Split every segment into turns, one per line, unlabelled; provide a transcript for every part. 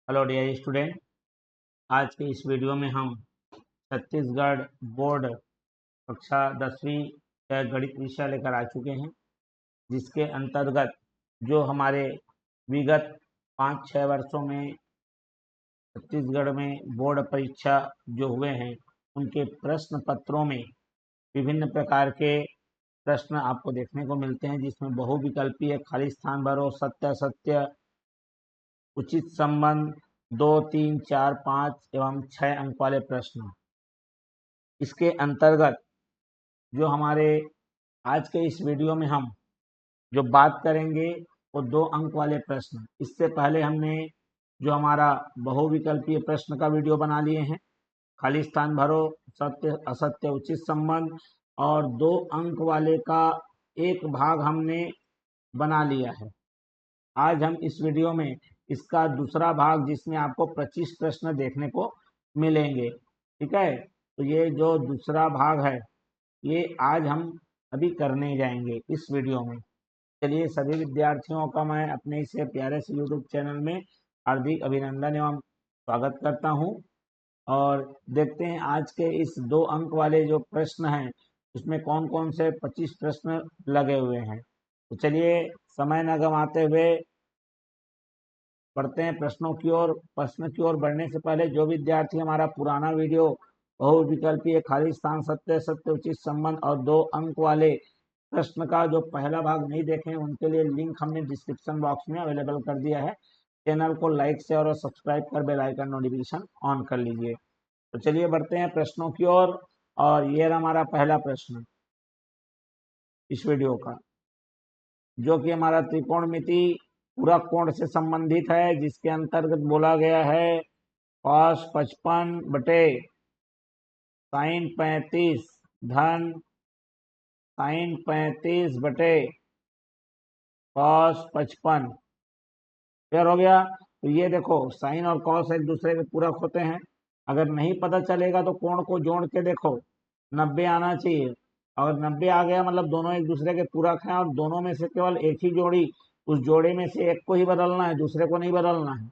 Hello dear student. आज के इस वीडियो में हम छत्तीसगढ़ बोर्ड कक्षा 10वीं का गणित विषय लेकर आ चुके हैं, जिसके अंतर्गत जो हमारे विगत 5-6 वर्षों में छत्तीसगढ़ में बोर्ड परीक्षा जो हुए हैं उनके प्रश्न पत्रों में विभिन्न प्रकार के प्रश्न आपको देखने को मिलते हैं, जिसमें बहुविकल्पीय, खाली स्थान भरो, सत्य असत्य, उचित संबंध, 2, 3, 4, 5 एवं 6 अंक वाले प्रश्न। इसके अंतर्गत जो हमारे आज के इस वीडियो में हम जो बात करेंगे वो 2 अंक वाले प्रश्न। इससे पहले हमने जो हमारा बहुविकल्पीय प्रश्न का वीडियो बना लिए हैं, खाली स्थान भरो, सत्य असत्य, उचित संबंध, और 2 अंक वाले का एक भाग हमने बना लिया है। आज हम इस वीडियो में इसका दूसरा भाग, जिसमें आपको 25 प्रश्न देखने को मिलेंगे। ठीक है, तो ये जो दूसरा भाग है ये आज हम अभी करने जाएंगे इस वीडियो में। चलिए, सभी विद्यार्थियों का मैं अपने इस प्यारे से यूट्यूब चैनल में हार्दिक अभिनंदन एवं स्वागत करता हूं। और देखते हैं आज के इस 2 अंक वाले जो प्रश्न हैं उसमें कौन कौन से 25 प्रश्न लगे हुए हैं। तो चलिए, समय न गंवाते हुए बढ़ते हैं प्रश्नों की ओर। प्रश्न की ओर बढ़ने से पहले जो विद्यार्थी हमारा पुराना वीडियो बहुविकल्पीय, खाली स्थान, सत्य सत्य, उचित संबंध और 2 अंक वाले प्रश्न का जो पहला भाग नहीं देखे हैं उनके लिए लिंक हमने डिस्क्रिप्शन बॉक्स में अवेलेबल कर दिया है। चैनल को लाइक शेयर और सब्सक्राइब कर बेल आइकन नोटिफिकेशन ऑन कर लीजिए। तो चलिए बढ़ते हैं प्रश्नों की ओर। और ये हमारा पहला प्रश्न इस वीडियो का, जो कि हमारा त्रिकोणमिति पूरक कोण से संबंधित है, जिसके अंतर्गत बोला गया है cos 55 बटे sin 35 धन sin 35 बटे cos 55। क्लियर हो गया। तो ये देखो, साइन और कॉस एक दूसरे के पूरक होते हैं। अगर नहीं पता चलेगा तो कोण को जोड़ के देखो, 90 आना चाहिए। और 90 आ गया मतलब दोनों एक दूसरे के पूरक हैं, और दोनों में से केवल एक ही जोड़ी, उस जोड़े में से एक को ही बदलना है, दूसरे को नहीं बदलना है।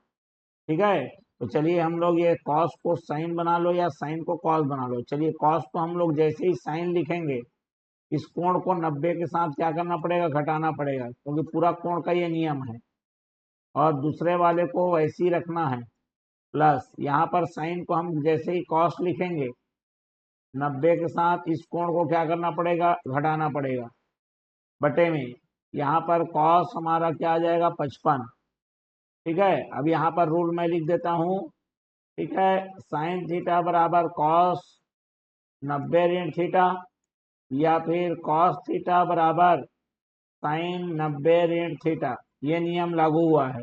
ठीक है, तो चलिए हम लोग ये कॉस को साइन बना लो या साइन को कॉस बना लो। चलिए, कॉस को हम लोग जैसे ही साइन लिखेंगे, इस कोण को 90 के साथ क्या करना पड़ेगा, घटाना पड़ेगा, क्योंकि पूरा कोण का ये नियम है। और दूसरे वाले को वैसे ही रखना है प्लस। यहाँ पर साइन को हम जैसे ही कॉस लिखेंगे, 90 के साथ इस कोण को क्या करना पड़ेगा, घटाना पड़ेगा, बटे में। यहाँ पर कॉस हमारा क्या आ जाएगा, 55। ठीक है, अब यहाँ पर रूल मैं लिख देता हूँ। ठीक है, साइन थीटा बराबर कॉस 90 ऋण थीटा, या फिर कॉस थीटा बराबर साइन 90 ऋण थीटा, ये नियम लागू हुआ है।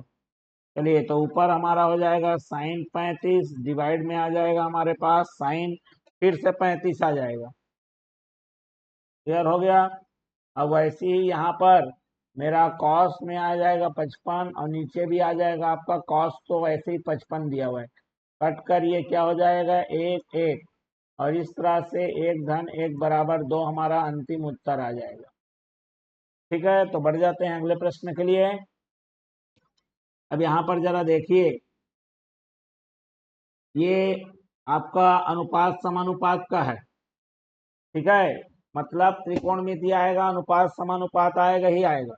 चलिए, तो ऊपर हमारा हो जाएगा साइन 35, डिवाइड में आ जाएगा हमारे पास साइन, फिर से 35 आ जाएगा। क्लियर हो गया। अब वैसे ही यहाँ पर मेरा कॉस में आ जाएगा 55, और नीचे भी आ जाएगा आपका कॉस, तो वैसे ही 55 दिया हुआ है। कट कर ये क्या हो जाएगा, 1 1, और इस तरह से 1 धन 1 बराबर 2 हमारा अंतिम उत्तर आ जाएगा। ठीक है, तो बढ़ जाते हैं अगले प्रश्न के लिए। अब यहाँ पर जरा देखिए, ये आपका अनुपात समानुपात का है। ठीक है, मतलब त्रिकोणमिति आएगा, अनुपात समानुपात आएगा ही आएगा।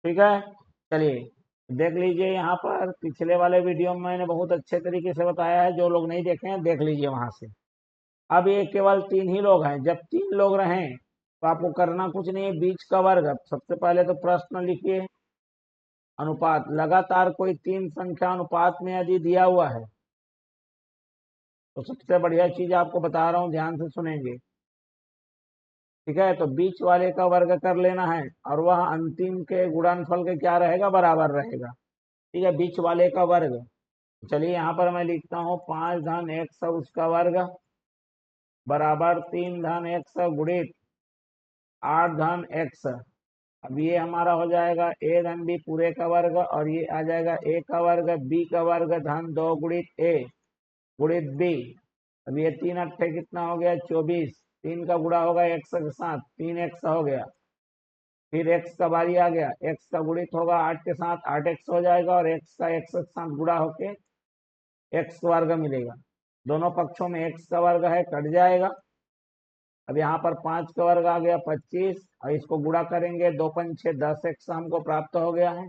ठीक है, चलिए देख लीजिए। यहाँ पर पिछले वाले वीडियो में मैंने बहुत अच्छे तरीके से बताया है, जो लोग नहीं देखे हैं देख लीजिए वहां से। अब ये केवल 3 ही लोग हैं। जब 3 लोग रहें तो आपको करना कुछ नहीं है, बीच का वर्ग। अब सबसे पहले तो प्रश्न लिखिए, अनुपात लगातार कोई 3 संख्या अनुपात में यदि दिया हुआ है तो सबसे बढ़िया चीज आपको बता रहा हूँ, ध्यान से सुनेंगे। ठीक है, तो बीच वाले का वर्ग कर लेना है, और वह अंतिम के गुणनफल के क्या रहेगा, बराबर रहेगा। ठीक है, बीच वाले का वर्ग। चलिए यहाँ पर मैं लिखता हूँ 5 धन 100 उसका वर्ग बराबर 3 धन 100 गुणित 8 धन x। अब ये हमारा हो जाएगा a धन b पूरे का वर्ग, और ये आ जाएगा a का वर्ग b का वर्ग धन 2 गुणित a गुणित b। अब ये 3 अट्ठे कितना हो गया, 24। 3 का गुणा होगा x के साथ, 3x हो गया। फिर x का बारी आ गया, x का गुणित होगा 8 के साथ, 8x हो जाएगा, और x का x के साथ गुणा होके एक्स वर्ग मिलेगा। दोनों पक्षों में एक्स का वर्ग है, कट जाएगा। अब यहाँ पर 5 का वर्ग आ गया 25, और इसको गुणा करेंगे 2 पंच 6 10x हमको प्राप्त हो गया है।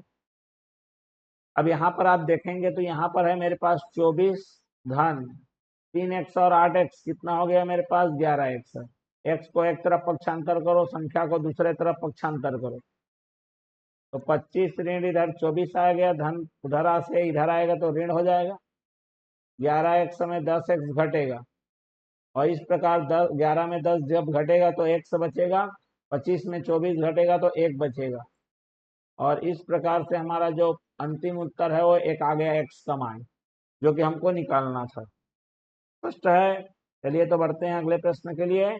अब यहाँ पर आप देखेंगे तो यहाँ पर है मेरे पास 24 धन 3x और 8x, कितना हो गया मेरे पास 11x है। x को एक तरफ पक्षांतर करो, संख्या को दूसरे तरफ पक्षांतर करो, तो 25 ऋण इधर 24 आ गया, धन उधर से इधर आएगा तो ऋण हो जाएगा। 11x में 10x घटेगा, और इस प्रकार 11 में 10 जब घटेगा तो x बचेगा, 25 में 24 घटेगा तो 1 बचेगा, और इस प्रकार से हमारा जो अंतिम उत्तर है वो एक आ गया x का मान, जो कि हमको निकालना था। स्पष्ट है? चलिए तो बढ़ते हैं अगले प्रश्न के लिए।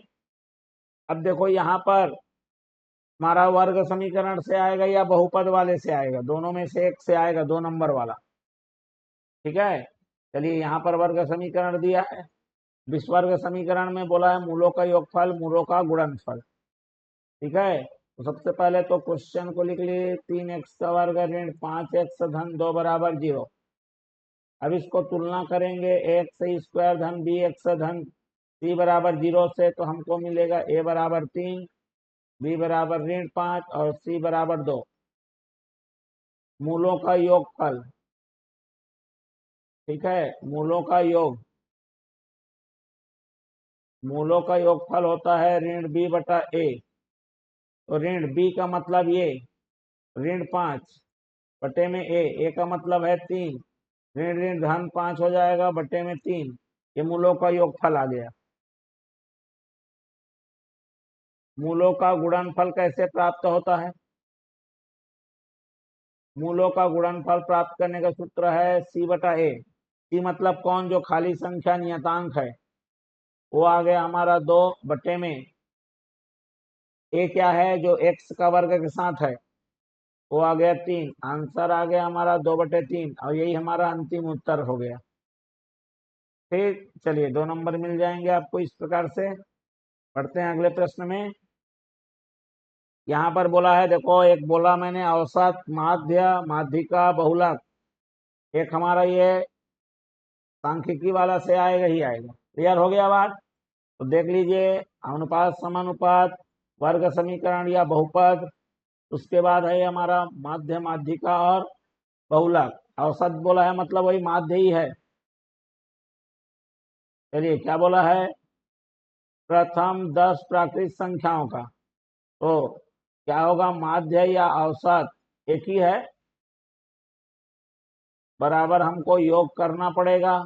अब देखो यहाँ पर हमारा वर्ग समीकरण से आएगा या बहुपद वाले से आएगा, दोनों में से एक से आएगा, 2 नंबर वाला। ठीक है, चलिए यहाँ पर वर्ग समीकरण दिया है। विस्वर्ग समीकरण में बोला है मूलों का योगफल, मूलों का गुणनफल। ठीक है, तो सबसे पहले तो क्वेश्चन को लिख लिए 3x का वर्ग ऋण 5x धन 2 बराबर 0। अब इसको तुलना करेंगे x स्क्वायर धन bx धन c बराबर 0 से, तो हमको मिलेगा a बराबर 3, b बराबर ऋण 5 और c बराबर 2। मूलों का योगफल, ठीक है, मूलों का योगफल होता है ऋण b बटा a। तो ऋण b का मतलब ये ऋण 5 बटे में a का मतलब है 3, ऋण ऋण धन 5 हो जाएगा बटे में 3। ये मूलों का योगफल आ गया। मूलों का गुणनफल कैसे प्राप्त होता है? मूलों का गुणनफल प्राप्त करने का सूत्र है c बटा a। c मतलब कौन? जो खाली संख्या नियतांक है, वो आ गया हमारा 2 बटे में a क्या है? जो x का वर्ग के साथ है, वो आ गया 3। आंसर आ गया हमारा 2 बटे 3, और यही हमारा अंतिम उत्तर हो गया। ठीक, चलिए 2 नंबर मिल जाएंगे आपको इस प्रकार से। पढ़ते हैं अगले प्रश्न में। यहाँ पर बोला है, देखो एक बोला मैंने औसत, माध्य, माध्यिका, बहुलक। एक हमारा ये सांख्यिकी वाला से आएगा ही आएगा। क्लियर हो गया बात? तो देख लीजिए, अनुपात समानुपात, वर्ग समीकरण या बहुपद, उसके बाद है हमारा माध्य, माध्यिका और बहुलक। औसत बोला है मतलब वही माध्य ही है। चलिए क्या बोला है? प्रथम 10 प्राकृत संख्याओं का, तो क्या होगा? माध्य या औसत एक ही है, बराबर हमको योग करना पड़ेगा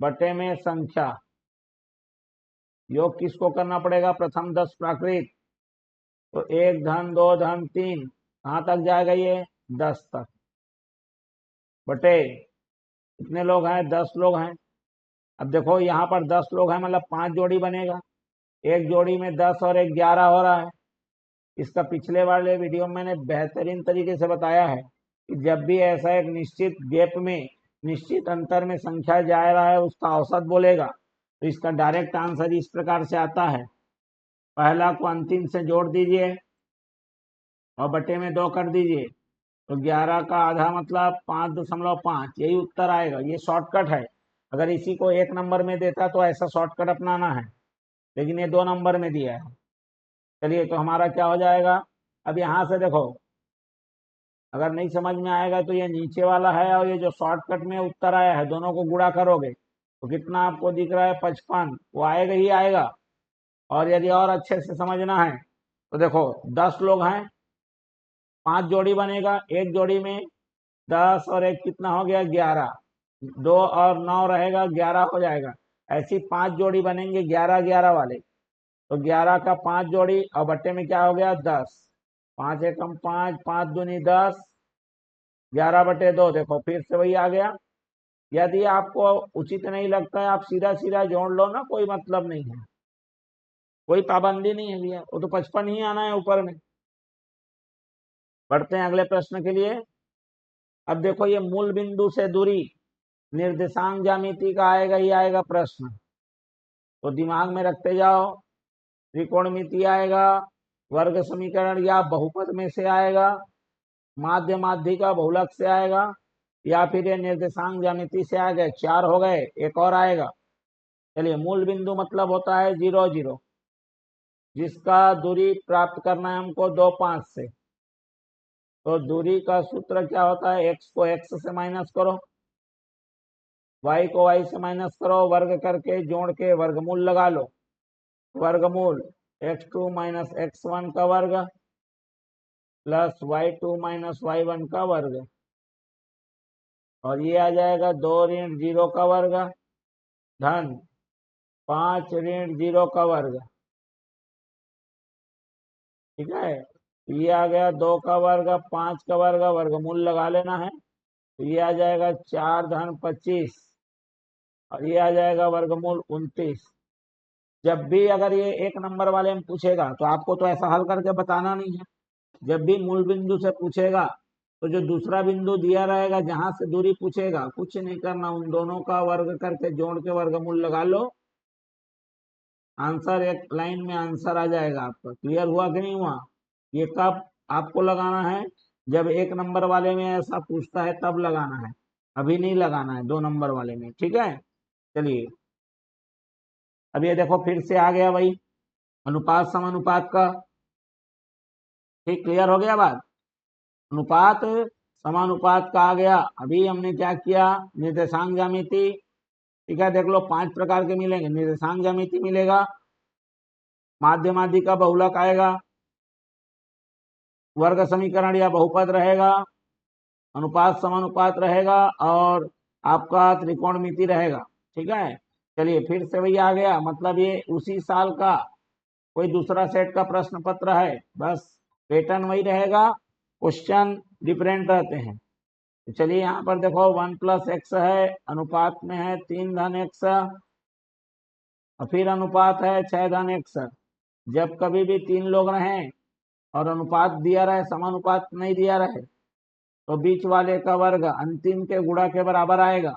बटे में संख्या। योग किसको करना पड़ेगा? प्रथम 10 प्राकृत, तो 1 धन 2 धन 3, कहाँ तक जाएगा ये? 10 तक, बटे कितने लोग हैं? 10 लोग हैं। अब देखो यहाँ पर 10 लोग हैं मतलब 5 जोड़ी बनेगा, एक जोड़ी में 10 और एक 11 हो रहा है। इसका पिछले वाले वीडियो में मैंने बेहतरीन तरीके से बताया है कि जब भी ऐसा एक निश्चित गैप में, निश्चित अंतर में संख्या जा रहा है, उसका औसत बोलेगा। तो इसका डायरेक्ट आंसर इस प्रकार से आता है, पहला को अंतिम से जोड़ दीजिए और बटे में 2 कर दीजिए, तो 11 का आधा मतलब 5.5, यही उत्तर आएगा। ये शॉर्टकट है। अगर इसी को 1 नंबर में देता तो ऐसा शॉर्टकट अपनाना है, लेकिन ये 2 नंबर में दिया है। चलिए तो हमारा क्या हो जाएगा? अब यहाँ से देखो, अगर नहीं समझ में आएगा तो ये नीचे वाला है और ये जो शॉर्टकट में उत्तर आया है, दोनों को गुणा करोगे तो कितना आपको दिख रहा है? 55। वो आएगा ही आएगा। और यदि और अच्छे से समझना है तो देखो 10 लोग हैं, 5 जोड़ी बनेगा, एक जोड़ी में 10 और 1 कितना हो गया? 11, 2 और 9 रहेगा, 11 हो जाएगा। ऐसी 5 जोड़ी बनेंगे 11 11 वाले, तो 11 का 5 जोड़ी और बट्टे में क्या हो गया? 10। 5 एकम 5, 5 दूनी 10, 11 बटे 2। देखो फिर से वही आ गया। यदि आपको उचित नहीं लगता है, आप सीधा सीधा जोड़ लो ना, कोई मतलब नहीं है, कोई पाबंदी नहीं है भैया, वो तो 55 ही आना है ऊपर में। बढ़ते हैं अगले प्रश्न के लिए। अब देखो ये मूल बिंदु से दूरी निर्देशांक ज्यामिति का आएगा ही आएगा प्रश्न, तो दिमाग में रखते जाओ। त्रिकोणमिति आएगा, वर्ग समीकरण या बहुपद में से आएगा, माध्य, माध्यिका, बहुलक से आएगा, या फिर ये निर्देशांक ज्यामिति से आ गए, 4 हो गए, एक और आएगा। चलिए, मूल बिंदु मतलब होता है 0 0, जिसका दूरी प्राप्त करना है हमको 2 5 से। तो दूरी का सूत्र क्या होता है, x को x से माइनस करो, y को y से माइनस करो, वर्ग करके जोड़ के वर्गमूल लगा लो। वर्गमूल x2 माइनस x1 का वर्ग प्लस y2 माइनस y1 का वर्ग, और ये आ जाएगा 2 ऋण 0 का वर्ग धन 5 ऋण 0 का वर्ग। ठीक है, ये आ गया 2 का वर्ग 5 का वर्ग, वर्गमूल लगा लेना है। तो ये आ जाएगा 4 धन 25, और ये आ जाएगा वर्गमूल 29। जब भी अगर ये एक नंबर वाले में पूछेगा तो आपको तो ऐसा हल करके बताना नहीं है। जब भी मूल बिंदु से पूछेगा तो जो दूसरा बिंदु दिया रहेगा जहां से दूरी पूछेगा, कुछ नहीं करना, उन दोनों का वर्ग करके जोड़ के वर्गमूल लगा लो, आंसर एक लाइन में आंसर आ जाएगा आपका। क्लियर हुआ कि नहीं हुआ? ये कब आपको लगाना है, जब एक नंबर वाले में ऐसा पूछता है तब लगाना है, अभी नहीं लगाना है 2 नंबर वाले में। ठीक है, चलिए अब ये देखो फिर से आ गया भाई अनुपात समानुपात का। ठीक, क्लियर हो गया बात? अनुपात समानुपात का आ गया। अभी हमने क्या किया, निर्देशांक ज्यामिति। ठीक है, देख लो 5 प्रकार के मिलेंगे, निर्देशांक ज्यामिति मिलेगा, माध्य माध्य का बहुलक आएगा, वर्ग समीकरण या बहुपद रहेगा, अनुपात समानुपात रहेगा, और आपका त्रिकोणमिति रहेगा। ठीक है, चलिए फिर से वही आ गया, मतलब ये उसी साल का कोई दूसरा सेट का प्रश्न पत्र है, बस पैटर्न वही रहेगा, क्वेश्चन डिफरेंट रहते हैं। तो चलिए यहाँ पर देखो 1 प्लस एक्स है, अनुपात में है 3 धन एक्स, और फिर अनुपात है 6 धन एक्स। जब कभी भी 3 लोग रहें और अनुपात दिया रहे, समानुपात नहीं दिया रहे, तो बीच वाले का वर्ग अंतिम के गुणा के बराबर आएगा।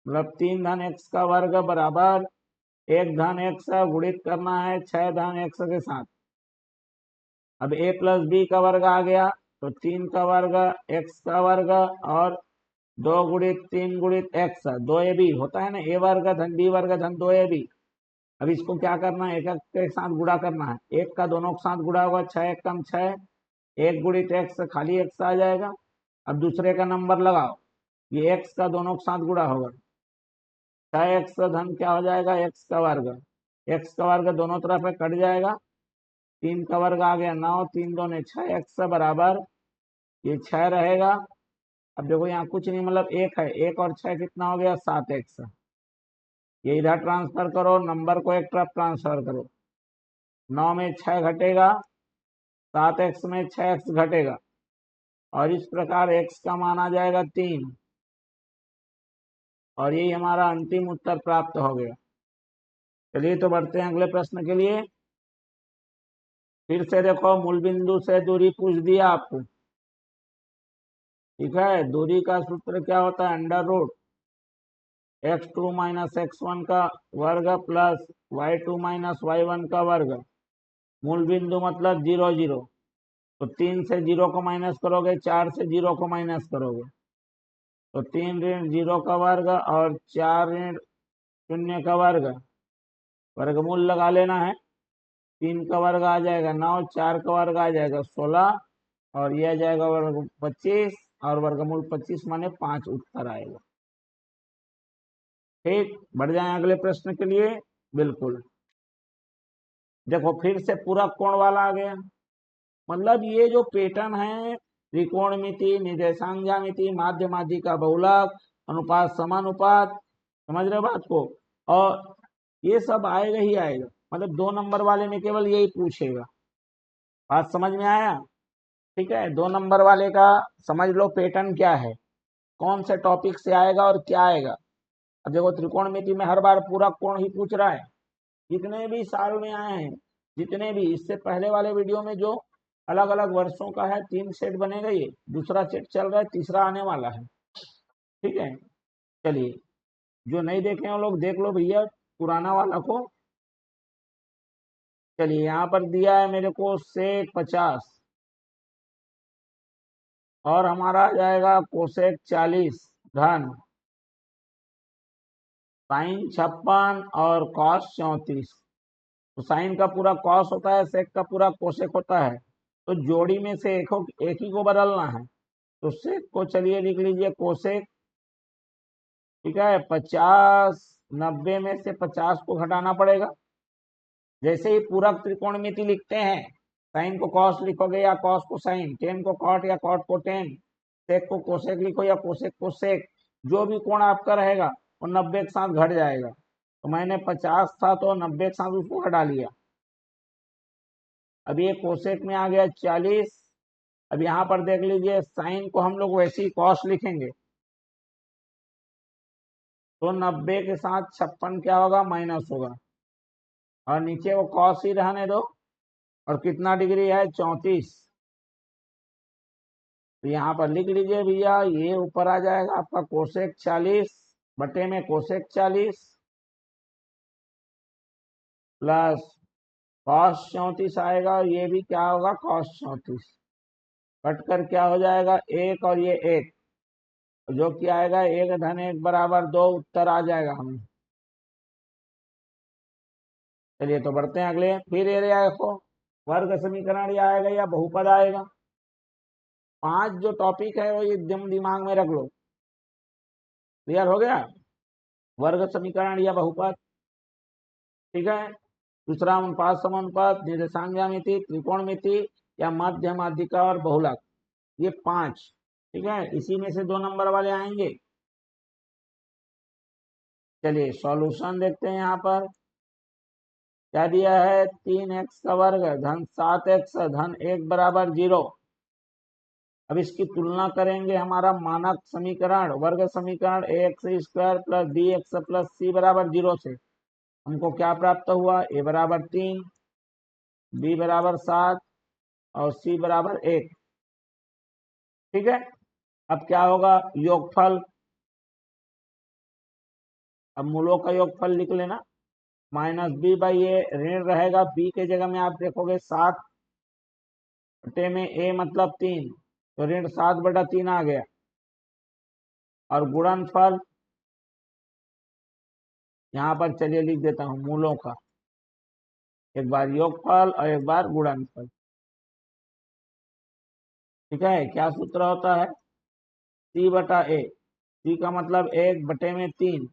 मतलब 3 धन एक्स का वर्ग बराबर 1 धन एक्स गुणित करना है 6 धन एक्स के साथ। अब a प्लस बी का वर्ग आ गया, तो 3 का वर्ग x का वर्ग और 2 गुणित 3 गुणित x, 2ab होता है ना, a वर्ग धन b वर्ग धन 2ab। अब इसको क्या करना है, एक एक के साथ गुणा करना है, एक का दोनों के साथ गुणा होगा, 6 एक कम 6, 1 गुणित x खाली x आ जाएगा। अब दूसरे का नंबर लगाओ, ये x का दोनों के साथ गुणा होगा, 6x धन क्या हो जाएगा, x का वर्ग, x का वर्ग दोनों तरफ है कट जाएगा, 3 का वर्ग आ गया 9, 3 दूने 6x बराबर ये 6 रहेगा। अब देखो यहाँ कुछ नहीं, मतलब 1 है, 1 और 6 कितना हो गया, 7x। ये इधर ट्रांसफर करो, नंबर को एक तरफ ट्रांसफर करो, 9 में 6 घटेगा, 7x में 6x घटेगा, और इस प्रकार x का मान आ जाएगा 3, और यही हमारा अंतिम उत्तर प्राप्त हो गया। चलिए तो बढ़ते हैं अगले प्रश्न के लिए। फिर से देखो मूल बिंदु से दूरी पूछ दिया आपको। ठीक है, दूरी का सूत्र क्या होता है, under root x2 minus x1 का वर्ग प्लस y2 माइनस y1 का वर्ग। मूल बिंदु मतलब 0 0, तो 3 से 0 को माइनस करोगे, 4 से 0 को माइनस करोगे, तो 3 ऋण 0 का वर्ग और 4 ऋण 0 का वर्ग, वर्गमूल लगा लेना है। 3 का वर्ग आ जाएगा 9, 4 का वर्ग आ जाएगा 16, और यह आ जाएगा वर्ग 25, और वर्गमूल 25 माने 5 उत्तर आएगा। ठीक, बढ़ जाए अगले प्रश्न के लिए। बिल्कुल, देखो फिर से पूरा कोण वाला आ गया, मतलब ये जो पैटर्न है, त्रिकोणमिति, निर्देशांक ज्यामिति, माध्य माध्य का बहुलक, अनुपात समानुपात, समझ रहे हो बात को, और ये सब आएगा ही आएगा, मतलब 2 नंबर वाले में केवल यही पूछेगा। बात समझ में आया? ठीक है, 2 नंबर वाले का समझ लो पैटर्न क्या है, कौन से टॉपिक से आएगा और क्या आएगा। अब देखो त्रिकोणमिति में हर बार पूरा कोण ही पूछ रहा है, जितने भी साल में आए हैं, जितने भी इससे पहले वाले वीडियो में जो अलग अलग वर्षों का है, 3 सेट बनेगा, ये दूसरा सेट चल रहा है, तीसरा आने वाला है। ठीक है, चलिए जो नहीं देखे हैं वो लोग देख लो भैया पुराना वाला को। चलिए यहाँ पर दिया है मेरे को sec 50, और हमारा आ जाएगा कोसेक 40 धन साइन 56 और कॉस 34। तो साइन का पूरा कॉस होता है, सेक का पूरा कोसेक होता है। तो जोड़ी में से एक ही को बदलना है। तो सेक को चलिए लिख लीजिए कोसेक, ठीक है। 50 90 में से 50 को घटाना पड़ेगा। जैसे ही पूरक त्रिकोणमिति लिखते हैं, साइन को कॉस लिखोगे या कॉस को साइन, टेन को कॉट या कॉट को टेन, सेक को कोसेक लिखो या कोसेक को सेक, जो भी कोण आपका रहेगा वो 90 के साथ घट जाएगा। तो मैंने 50 था तो 90 के साथ उसको घटा लिया। अब ये कोसेक में आ गया 40। अब यहाँ पर देख लीजिए साइन को हम लोग वैसे ही कॉस लिखेंगे, तो 90 के साथ 56 क्या होगा, माइनस होगा। और नीचे वो कॉस ही रहने दो। और कितना डिग्री है, 34। तो यहाँ पर लिख लीजिए भैया, ये ऊपर आ जाएगा आपका कोसेक 40 बटे में कोसेक 40 प्लस कॉस 34 आएगा। ये भी क्या होगा, कॉस 34। कटकर क्या हो जाएगा, एक और ये एक, जो कि आएगा 1 धन 1 बराबर 2, उत्तर आ जाएगा हमें। चलिए तो बढ़ते हैं अगले। फिर ये देखो वर्ग समीकरण या आएगा या बहुपद आएगा। 5 जो टॉपिक है वो एकदम दिमाग में रख लो। क्लियर हो गया, वर्ग समीकरण या बहुपद, ठीक है। दूसरा अनुपात समानुपात, निर्देशांक ज्यामिति, त्रिकोणमिति या मध्य माध्यिका और बहुलक, ये 5, ठीक है। इसी में से 2 नंबर वाले आएंगे। चलिए सॉल्यूशन देखते हैं। यहाँ पर क्या दिया है, 3x का वर्ग धन 7x धन 1 बराबर 0। अब इसकी तुलना करेंगे हमारा मानक समीकरण वर्ग समीकरण ax² plus bx plus c बराबर 0 से। हमको क्या प्राप्त हुआ, a बराबर 3, b बराबर 7 और c बराबर 1, ठीक है। अब क्या होगा, योगफल। अब मूलों का योगफल लिख लेना, माइनस बी बाई ए, ऋण रहेगा बी के जगह में आप देखोगे 7 बटे में ए मतलब 3, तो ऋण 7 बटा 3 आ गया। और गुणनफल यहाँ पर चलिए लिख देता हूँ मूलों का, एक बार योगफल और एक बार गुणनफल, ठीक है। क्या सूत्र होता है, सी बटा ए, सी का मतलब 1 बटे में 3,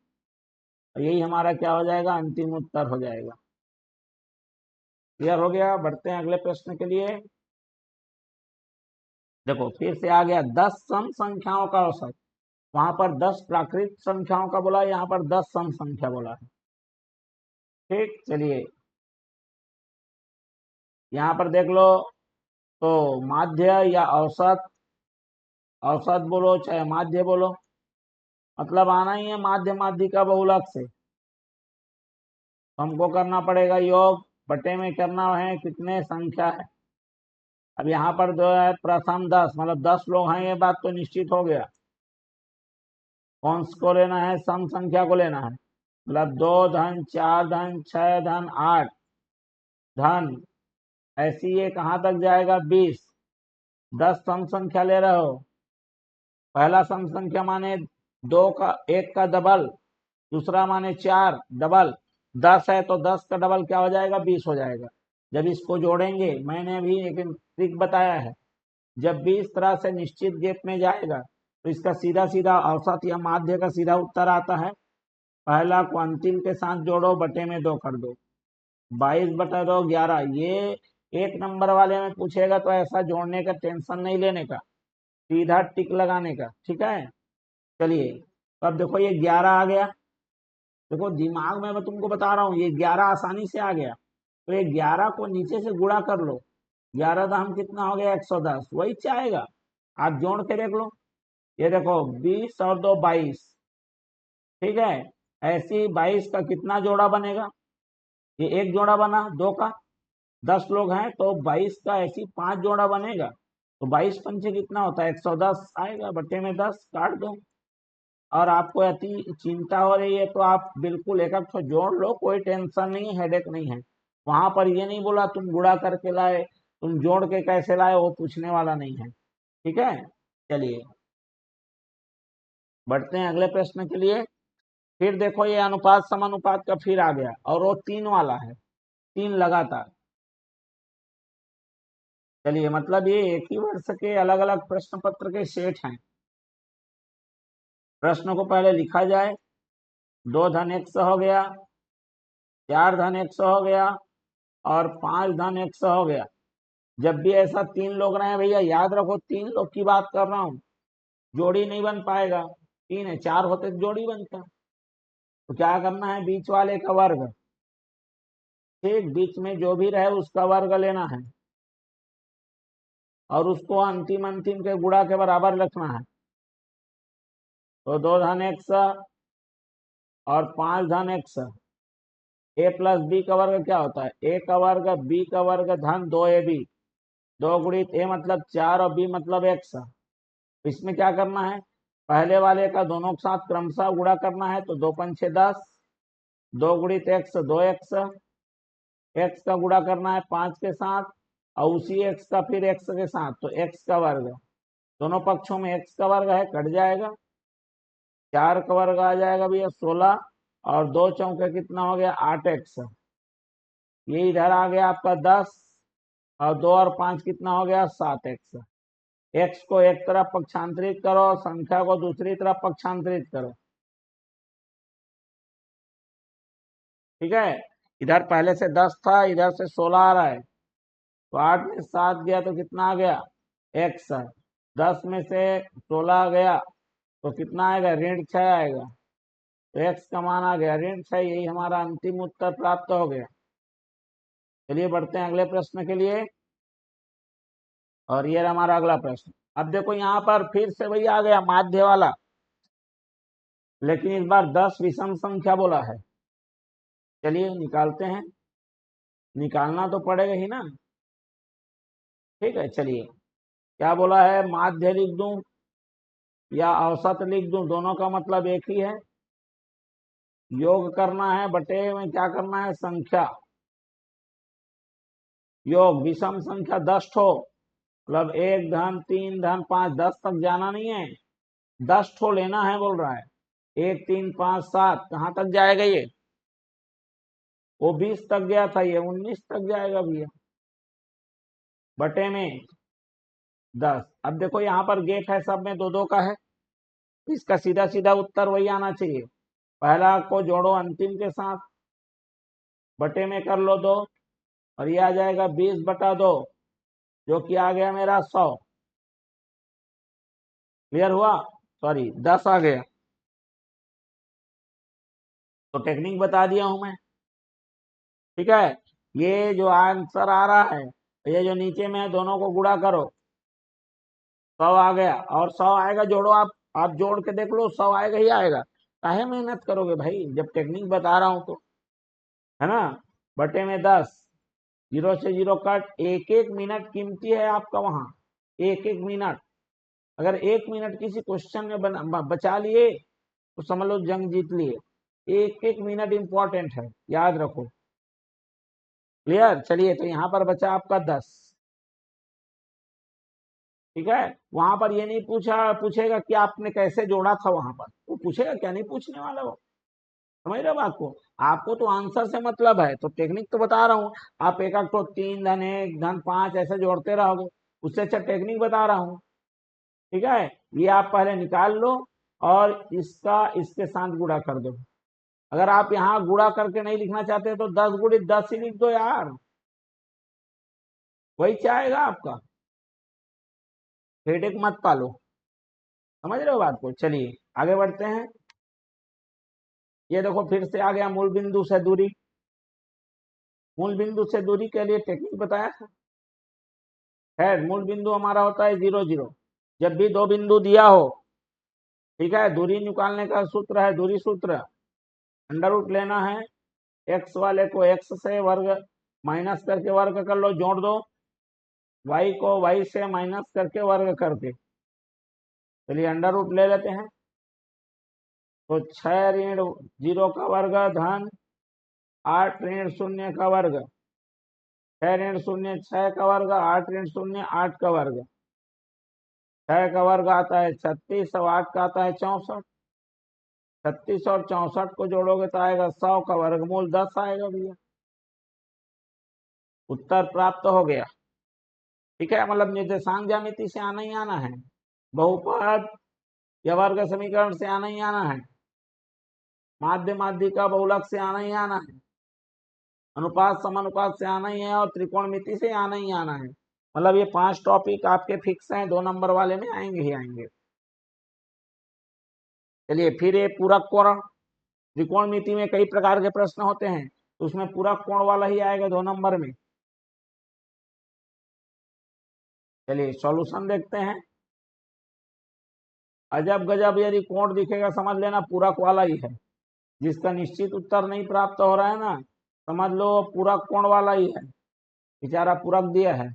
यही हमारा क्या हो जाएगा, अंतिम उत्तर हो जाएगा। क्लियर हो गया, बढ़ते हैं अगले प्रश्न के लिए। देखो फिर से आ गया 10 सम संख्याओं का औसत। वहां पर 10 प्राकृत संख्याओं का बोला, यहाँ पर 10 सम संख्या बोला है, ठीक। चलिए यहाँ पर देख लो, तो माध्य या औसत, औसत बोलो चाहे माध्य बोलो, मतलब आना ही है माध्य माध्यिका बहुलक से। हमको करना पड़ेगा योग, बटे में करना है कितने संख्या है। अब यहाँ पर जो है प्रथम 10 मतलब 10 लोग हैं, ये बात तो निश्चित हो गया। कौन को लेना है, सम संख्या को लेना है, मतलब 2 धन 4 धन 6 धन 8 धन, ऐसी ये कहाँ तक जाएगा 20। 10 सम संख्या ले रहे हो, पहला सम संख्या माने 2 का 1 का डबल, दूसरा माने 4 डबल, 10 है तो 10 का डबल क्या हो जाएगा, 20 हो जाएगा। जब इसको जोड़ेंगे, मैंने अभी एक ट्रिक बताया है, जब भी इस तरह से निश्चित गेप में जाएगा तो इसका सीधा सीधा औसत या माध्य का सीधा उत्तर आता है। पहला को अंतिम के साथ जोड़ो, बटे में 2 कर दो, 22 बटा 2 11। ये 1 नंबर वाले में पूछेगा तो ऐसा जोड़ने का टेंशन नहीं लेने का, सीधा टिक लगाने का, ठीक है। चलिए तो अब देखो ये 11 आ गया, देखो दिमाग में मैं तुमको बता रहा हूँ, ये 11 आसानी से आ गया। तो ये 11 को नीचे से गुणा कर लो, 11 दाम कितना हो गया, 110, वही चाहेगा। आप जोड़ के देख लो, ये देखो 20 और 2 22, ठीक है। ऐसी 22 का कितना जोड़ा बनेगा, ये एक जोड़ा बना 2 का, 10 लोग हैं तो 22 का ऐसी 5 जोड़ा बनेगा। तो 22 पंचे कितना होता है, 110 आएगा, बटे में 10 काट दो। और आपको अति चिंता हो रही है तो आप बिल्कुल एक एक जोड़ लो, कोई टेंशन नहीं, हेडेक नहीं है। वहां पर ये नहीं बोला तुम गुणा करके लाए, तुम जोड़ के कैसे लाए, वो पूछने वाला नहीं है, ठीक है। चलिए बढ़ते हैं अगले प्रश्न के लिए। फिर देखो ये अनुपात समानुपात का फिर आ गया और वो 3 वाला है, 3 लगातार। चलिए मतलब ये एक ही वर्ष के अलग अलग प्रश्न पत्र के सेट हैं। प्रश्न को पहले लिखा जाए। 2 धन x हो गया, 4 धन x हो गया और 5 धन x हो गया। जब भी ऐसा 3 लोग रहे भैया याद रखो 3 लोग की बात कर रहा हूँ, जोड़ी नहीं बन पाएगा। 3 है, 4 होते तो जोड़ी बनता। तो क्या करना है, बीच वाले का वर्ग, ठीक बीच में जो भी रहे उसका वर्ग लेना है और उसको अंतिम अंतिम के गुणा के बराबर रखना है। तो 2 धन x और 5 धन x, a प्लस बी का वर्ग क्या होता है, a का वर्ग b का वर्ग धन 2ab, 2 गुणित a मतलब 4 और b मतलब x। इसमें क्या करना है, पहले वाले का दोनों के साथ क्रमशः गुणा करना है। तो 2 पंचे 10, 2 गुणित x 2x, x का गुणा करना है 5 के साथ और उसी x का फिर x के साथ, तो x का वर्ग, दोनों पक्षों में x का वर्ग है, कट जाएगा। 4 का वर्ग आ जाएगा भैया 16 और 2 चौके कितना हो गया 8x। ये इधर आ गया आपका 10 और 2 और 5 कितना हो गया 7x। x को एक तरफ पक्षांतरित करो, संख्या को दूसरी तरफ पक्षांतरित करो, ठीक है। इधर पहले से 10 था, इधर से 16 आ रहा है, तो 8 में 7 गया तो कितना आ गया x। 10 में से 16 गया तो कितना आएगा, ऋण 6 आएगा। तो x का मान आ गया ऋण 6। यही हमारा अंतिम उत्तर प्राप्त हो गया। चलिए बढ़ते हैं अगले प्रश्न के लिए। और ये हमारा अगला प्रश्न। अब देखो यहाँ पर फिर से वही आ गया माध्य वाला, लेकिन इस बार 10 विषम संख्या बोला है। चलिए निकालते हैं, निकालना तो पड़ेगा ही ना, ठीक है। चलिए क्या बोला है, माध्य लिख दूं या औसत लिख दूं, दोनों का मतलब एक ही है। योग करना है, बटे में क्या करना है, संख्या। योग विषम संख्या 10 ठो, मतलब 1 धन 3 धन 5, 10 तक जाना नहीं है, 10 ठो लेना है बोल रहा है। 1 3 5 7 कहाँ तक जाएगा ये, वो 20 तक गया था, ये 19 तक जाएगा भैया, बटे में 10। अब देखो यहाँ पर गेप है, सब में 2 2 का है, इसका सीधा सीधा उत्तर वही आना चाहिए। पहला को जोड़ो अंतिम के साथ, बटे में कर लो 2 और ये आ जाएगा 20 बटा 2, जो कि आ गया मेरा 100। क्लियर हुआ, सॉरी 10 आ गया। तो टेक्निक बता दिया हूं मैं, ठीक है। ये जो आंसर आ रहा है, ये जो नीचे में है दोनों को गुणा करो, 100 आ गया और 100 आएगा, जोड़ो आप जोड़ के देख लो, 100 आएगा ही आएगा। काहे मेहनत करोगे भाई, जब टेक्निक बता रहा हूं तो, है ना। बटे में 10, 0 से 0 कट, एक एक मिनट कीमती है आपका वहां, एक एक मिनट। अगर 1 मिनट किसी क्वेश्चन में बचा लिए तो समझ लो जंग जीत लिए। एक एक मिनट इंपॉर्टेंट है, याद रखो। क्लियर, चलिए तो यहाँ पर बचा आपका 10, ठीक है। वहां पर ये नहीं पूछेगा कि आपने कैसे जोड़ा था, वहां पर वो पूछेगा क्या, नहीं पूछने वाला वो। समझ रहे हो बात को, आपको तो आंसर से मतलब है, तो टेक्निक तो बता रहा हूँ। आप एक तो 3 धन 1 धन 5 ऐसे जोड़ते रहोगे, उससे अच्छा टेक्निक बता रहा हूँ, ठीक है। ये आप पहले निकाल लो और इसका इसके साथ गुणा कर दो। अगर आप यहाँ गुणा करके नहीं लिखना चाहते तो 10 गुणित 10 ही लिख दो यार, वही चाहेगा आपका, हेडेक मत पालो। समझ रहे हो बात को, चलिए आगे बढ़ते हैं। ये देखो फिर से आ गया मूल बिंदु से दूरी। मूल बिंदु से दूरी के लिए टेक्निक बताया था, है मूल बिंदु हमारा होता है 0 0। जब भी 2 बिंदु दिया हो, ठीक है, दूरी निकालने का सूत्र है, दूरी सूत्र, अंडर रूट लेना है, एक्स वाले को एक्स से वर्ग माइनस करके वर्ग कर लो, जोड़ दो, वाई को वाई से माइनस करके वर्ग करके। चलिए अंडर रूट ले लेते हैं। तो 6 ऋण 0 का वर्ग धन 8 ऋण 0 का वर्ग, 6 ऋण 0 6 का वर्ग, 8 ऋण 0 8 का वर्ग। 6 का वर्ग आता है 36 और 8 का आता है 64। 36 और 64 को जोड़ोगे तो आएगा 100 का वर्गमूल 10 आएगा भैया। उत्तर प्राप्त हो गया। ठीक है, मतलब निर्देशांक ज्यामिति से आना ही आना है, बहुपद या वर्ग समीकरण से आना ही आना है, माध्य माध्यिका बहुलक से आना ही आना है, अनुपात समानुपात से आना ही है, और त्रिकोणमिति से आना ही आना है। मतलब ये 5 टॉपिक आपके फिक्स हैं, 2 नंबर वाले में आएंगे ही आएंगे। चलिए फिर ये पूरक कोण, त्रिकोणमिति में कई प्रकार के प्रश्न होते हैं, तो उसमें पूरक कोण वाला ही आएगा 2 नंबर में। चलिए सॉल्यूशन देखते हैं। अजब गजब यदि कोण दिखेगा समझ लेना पूरक वाला ही है। जिसका निश्चित उत्तर नहीं प्राप्त हो रहा है ना, समझ लो पूरक कोण वाला ही है, बेचारा पूरक दिया है।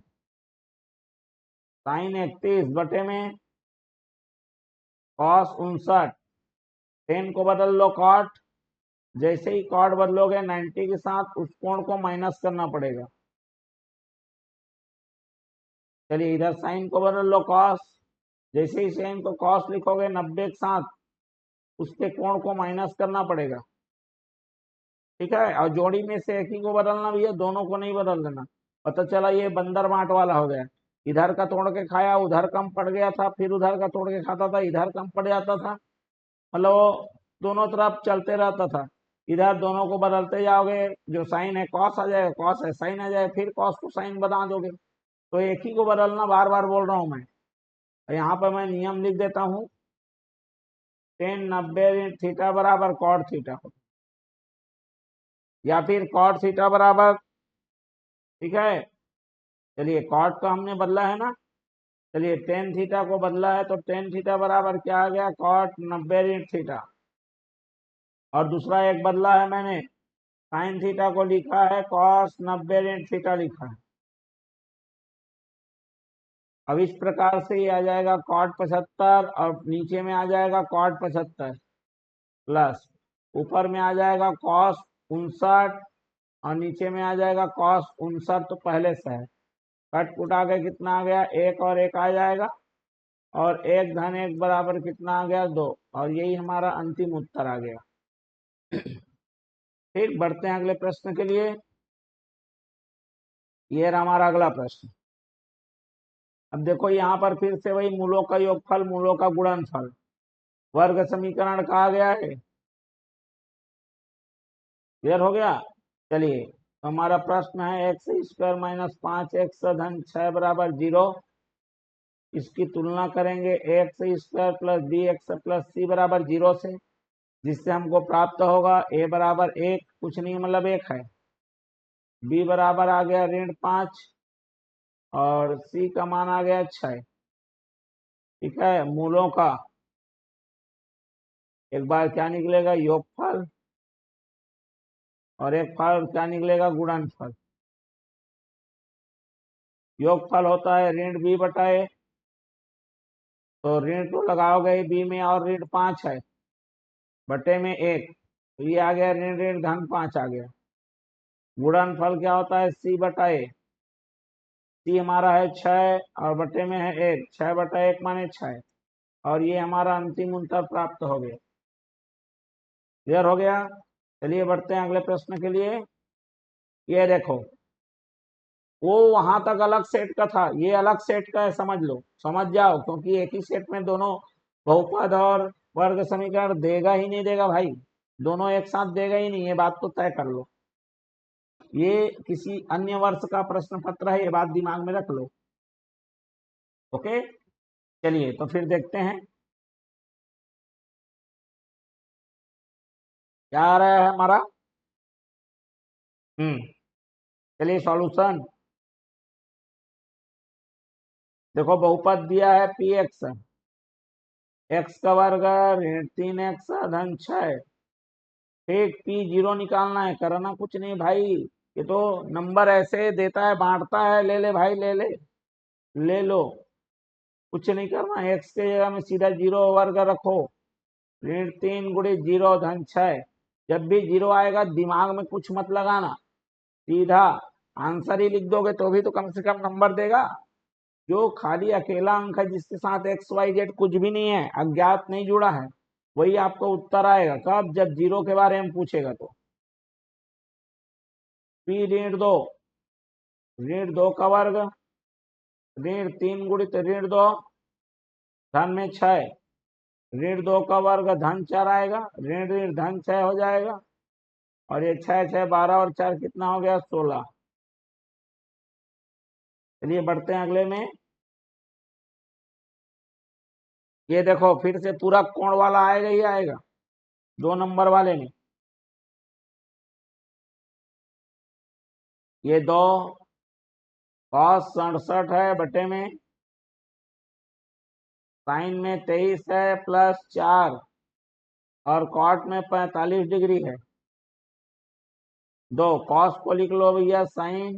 sin 31 बटे में cos 59, 10 को बदल लो cot, जैसे ही cot बदलोगे 90 के साथ उस कोण को माइनस करना पड़ेगा। चलिए इधर साइन को बदल लो cos, जैसे ही साइन को cos लिखोगे 90 के साथ उसके कोण को माइनस करना पड़ेगा। ठीक है, और जोड़ी में से एक ही को बदलना भैया, दोनों को नहीं बदल देना। पता चला ये बंदर बांट वाला हो गया, इधर का तोड़ के खाया उधर कम पड़ गया था, फिर उधर का तोड़ के खाता था इधर कम पड़ जाता था, मतलब दोनों तरफ चलते रहता था। इधर दोनों को बदलते जाओगे, जो साइन है कॉस आ जाएगा, कॉस है साइन आ जाएगा, फिर कॉस को साइन बना दोगे। तो एक ही को बदलना, बार बार बोल रहा हूं मैं। यहाँ पर मैं नियम लिख देता हूँ, टेन 90 थीटा बराबर कॉट थीटा, या फिर कॉट थीटा बराबर, ठीक है। चलिए कॉट को हमने बदला है ना, चलिए टेन थीटा को बदला है, तो टेन थीटा बराबर क्या आ गया, कॉट 90 थीटा। और दूसरा एक बदला है मैंने, साइन थीटा को लिखा है कॉस 90 थीटा लिखा है। अब इस प्रकार से ये आ जाएगा कॉट 75, और नीचे में आ जाएगा कॉट 75 प्लस ऊपर में आ जाएगा कॉस 59, और नीचे में आ जाएगा कॉस 59, तो पहले से है। कट कुट आ गया, कितना आ गया, एक और एक आ जाएगा, और एक धन एक बराबर कितना आ गया, 2, और यही हमारा अंतिम उत्तर आ गया। ठीक, बढ़ते हैं अगले प्रश्न के लिए। ये रहा हमारा अगला प्रश्न। अब देखो यहाँ पर फिर से वही मूलों का योगफल, मूलों का गुणनफल, वर्ग समीकरण कहा गया है। क्लियर हो गया। चलिए तो हमारा प्रश्न है एक्स स्क्वायर माइनस 5x धन 6 बराबर 0। इसकी तुलना करेंगे x square plus B x plus C बराबर 0 से, जिससे हमको प्राप्त होगा a बराबर 1, कुछ नहीं मतलब 1 है, b बराबर आ गया ऋण 5, और c का मान आ गया 6। ठीक है, मूलों का एक बार क्या निकलेगा, योगफल, और एक फल क्या निकलेगा, गुणनफल। योगफल होता है ऋण b बटा a, तो ऋण तो लगाओगे b में, और ऋण 5 है बटे में 1, तो ये आ गया ऋण ऋण धन 5 आ गया। गुणनफल क्या होता है, c बटा a, c हमारा है 6 और बटे में है 1, 6 बटा 1 माने 6, और ये हमारा अंतिम उत्तर प्राप्त हो गया। क्लियर हो गया। चलिए बढ़ते हैं अगले प्रश्न के लिए। ये देखो, वो वहां तक अलग सेट का था, ये अलग सेट का है, समझ लो, समझ जाओ, क्योंकि एक ही सेट में दोनों बहुपद और वर्ग समीकरण देगा ही नहीं देगा भाई, दोनों एक साथ देगा ही नहीं, ये बात तो तय कर लो। ये किसी अन्य वर्ष का प्रश्न पत्र है, ये बात दिमाग में रख लो। ओके, चलिए तो फिर देखते हैं क्या आ रहा है हमारा। चलिए सॉल्यूशन देखो, बहुपद दिया है पी एक्स, एक्स का वर्ग ऋण 3x धन 6। ठीक, पी 0 निकालना है, करना कुछ नहीं भाई, ये तो नंबर ऐसे देता है, बांटता है, ले ले भाई ले ले, ले लो, कुछ नहीं करना। एक्स के जगह में सीधा 0 वर्ग रखो, ऋण 3 गुणे 0 धन 6। जब भी 0 आएगा दिमाग में कुछ मत लगाना, सीधा आंसर ही लिख दोगे तो भी तो कम से कम नंबर देगा। जो खाली अकेला अंक है जिसके साथ एक्स वाई जेड कुछ भी नहीं है, अज्ञात नहीं जुड़ा है, वही आपको उत्तर आएगा। कब? जब जीरो के बारे में पूछेगा तो। पी ऋण दो, ऋण दो का वर्ग, ऋण तीन गुणित ऋण दो, धन में 6, ऋण दो का वर्ग धन 4 आएगा, ऋण ऋण धन 6 हो जाएगा। और ये 6 6 12 और 4 कितना हो गया? 16। चलिए बढ़ते हैं अगले में। ये देखो फिर से पूरा कोण वाला आएगा ही आएगा 2 नंबर वाले में। ये 2 cos 67 है बटे में साइन में 23 है प्लस 4 और कॉट में 45 डिग्री है। 2 cos को लिख लो भैया साइन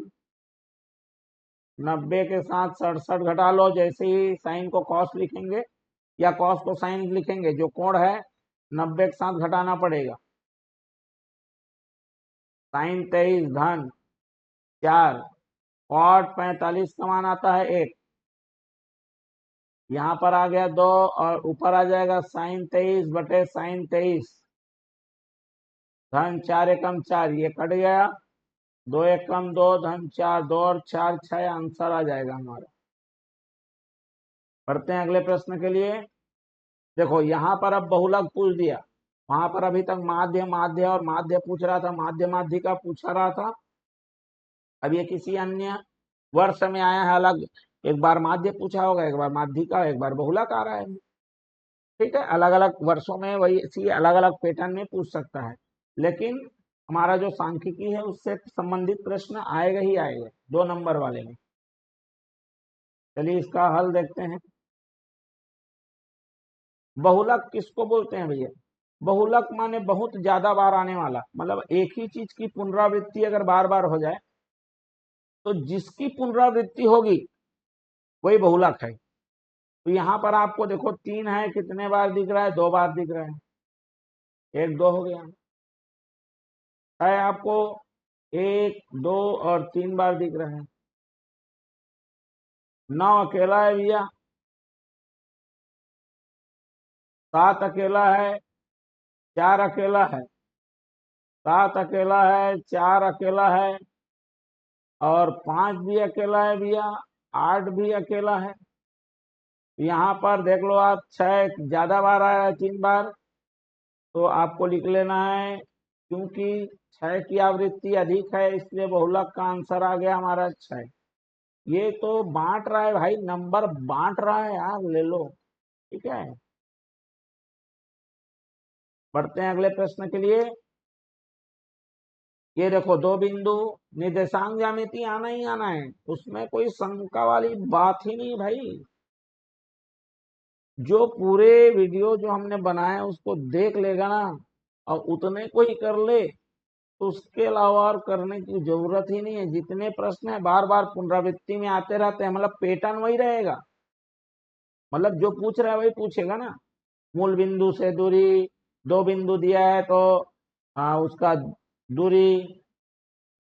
90 के साथ 67 घटा लो। जैसे ही साइन को cos लिखेंगे या cos को साइन लिखेंगे, जो कोण है 90 के साथ घटाना पड़ेगा। साइन 23 धन 4, कॉट 45 का मान आता है 1, यहाँ पर आ गया 2 और ऊपर आ जाएगा साइन 23 बटे साइन 23 धन 4 एकम 4, ये कट गया, 2 एकम 2 धन 4, 2 और 4 6, आंसर आ जाएगा हमारा। पढ़ते हैं अगले प्रश्न के लिए। देखो यहाँ पर अब बहुलक पूछ दिया, वहां पर अभी तक माध्य माध्य और माध्य पूछ रहा था, माध्य माध्य का पूछा रहा था। अब ये किसी अन्य वर्ष में आया है अलग, एक बार माध्य पूछा होगा, एक बार माध्य का, एक बार बहुलक आ रहा है। ठीक है, अलग अलग वर्षों में वही इसी अलग अलग पैटर्न में पूछ सकता है, लेकिन हमारा जो सांख्यिकी है उससे संबंधित प्रश्न आएगा ही आएगा 2 नंबर वाले में। चलिए इसका हल देखते हैं। बहुलक किसको बोलते हैं भैया? बहुलक माने बहुत ज्यादा बार आने वाला, मतलब एक ही चीज की पुनरावृत्ति अगर बार बार हो जाए तो जिसकी पुनरावृत्ति होगी वही बहुलक है। तो यहाँ पर आपको देखो 3 है, कितने बार दिख रहा है? 2 बार दिख रहा है, 1 2 हो गया है। आपको 1 2 और 3 बार दिख रहा है। 9 अकेला है भैया, 7 अकेला है, 4 अकेला है, 7 अकेला है, 4 अकेला है और 5 भी अकेला है भैया, 8 भी अकेला है। यहाँ पर देख लो आप 6 ज्यादा बार आया है, 3 बार, तो आपको लिख लेना है क्योंकि 6 की आवृत्ति अधिक है इसलिए बहुलक का आंसर आ गया हमारा 6। ये तो बांट रहा है भाई, नंबर बांट रहा है यार, ले लो। ठीक है, बढ़ते हैं अगले प्रश्न के लिए। ये देखो 2 बिंदु निर्देशांक ज्यामिति आना ही आना है, उसमें कोई शंका वाली बात ही नहीं भाई। जो पूरे वीडियो जो हमने बनाए उसको देख लेगा ना और उतने को ही कर ले, तो उसके अलावा और करने की जरूरत ही नहीं है। जितने प्रश्न है बार बार पुनरावृत्ति में आते रहते हैं, मतलब पैटर्न वही रहेगा, मतलब जो पूछ रहा है वही पूछेगा ना। मूल बिंदु से दूरी, 2 बिंदु दिया है तो उसका दूरी,